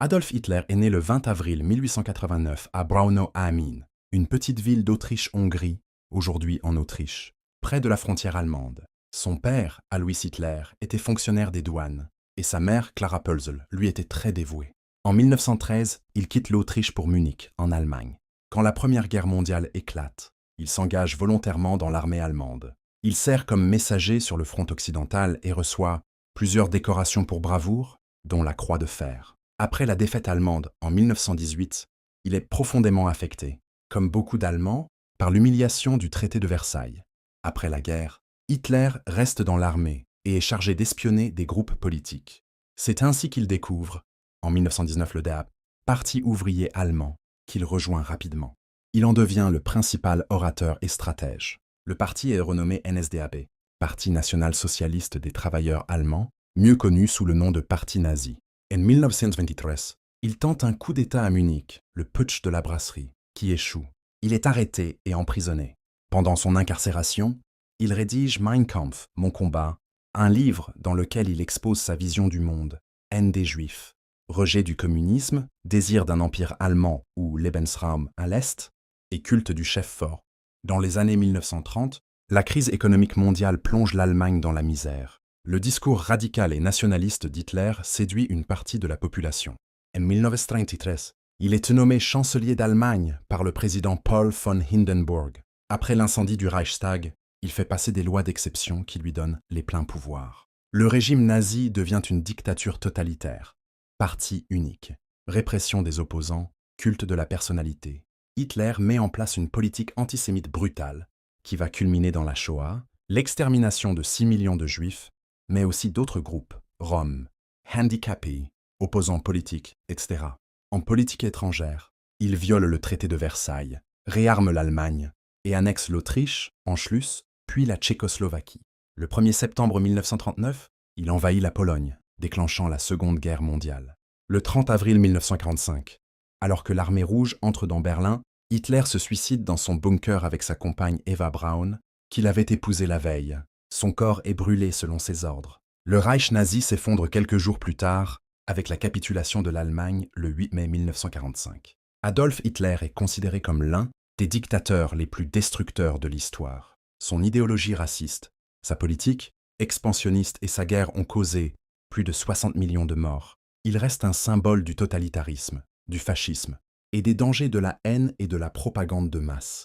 Adolf Hitler est né le 20 avril 1889 à Braunau am Inn, une petite ville d'Autriche-Hongrie, aujourd'hui en Autriche, près de la frontière allemande. Son père, Alois Hitler, était fonctionnaire des douanes, et sa mère, Clara Pölzl, lui était très dévouée. En 1913, il quitte l'Autriche pour Munich, en Allemagne. Quand la Première Guerre mondiale éclate, il s'engage volontairement dans l'armée allemande. Il sert comme messager sur le front occidental et reçoit plusieurs décorations pour bravoure, dont la Croix de fer. Après la défaite allemande en 1918, il est profondément affecté, comme beaucoup d'Allemands, par l'humiliation du traité de Versailles. Après la guerre, Hitler reste dans l'armée et est chargé d'espionner des groupes politiques. C'est ainsi qu'il découvre, en 1919 le DAP, Parti ouvrier allemand, qu'il rejoint rapidement. Il en devient le principal orateur et stratège. Le parti est renommé NSDAP, Parti national-socialiste des travailleurs allemands, mieux connu sous le nom de Parti nazi. En 1923, il tente un coup d'État à Munich, le putsch de la brasserie, qui échoue. Il est arrêté et emprisonné. Pendant son incarcération, il rédige Mein Kampf, Mon combat, un livre dans lequel il expose sa vision du monde, haine des Juifs, rejet du communisme, désir d'un empire allemand ou Lebensraum à l'Est, et culte du chef fort. Dans les années 1930, la crise économique mondiale plonge l'Allemagne dans la misère. Le discours radical et nationaliste d'Hitler séduit une partie de la population. En 1933, il est nommé chancelier d'Allemagne par le président Paul von Hindenburg. Après l'incendie du Reichstag, il fait passer des lois d'exception qui lui donnent les pleins pouvoirs. Le régime nazi devient une dictature totalitaire. Parti unique, répression des opposants, culte de la personnalité. Hitler met en place une politique antisémite brutale qui va culminer dans la Shoah, l'extermination de 6 millions de Juifs, mais aussi d'autres groupes, Roms, handicapés, opposants politiques, etc. En politique étrangère, il viole le traité de Versailles, réarme l'Allemagne et annexe l'Autriche, Anschluss, puis la Tchécoslovaquie. Le 1er septembre 1939, il envahit la Pologne, déclenchant la Seconde Guerre mondiale. Le 30 avril 1945, alors que l'armée rouge entre dans Berlin, Hitler se suicide dans son bunker avec sa compagne Eva Braun, qu'il avait épousée la veille. Son corps est brûlé selon ses ordres. Le Reich nazi s'effondre quelques jours plus tard, avec la capitulation de l'Allemagne le 8 mai 1945. Adolf Hitler est considéré comme l'un des dictateurs les plus destructeurs de l'histoire. Son idéologie raciste, sa politique expansionniste et sa guerre ont causé plus de 60 millions de morts. Il reste un symbole du totalitarisme, du fascisme et des dangers de la haine et de la propagande de masse.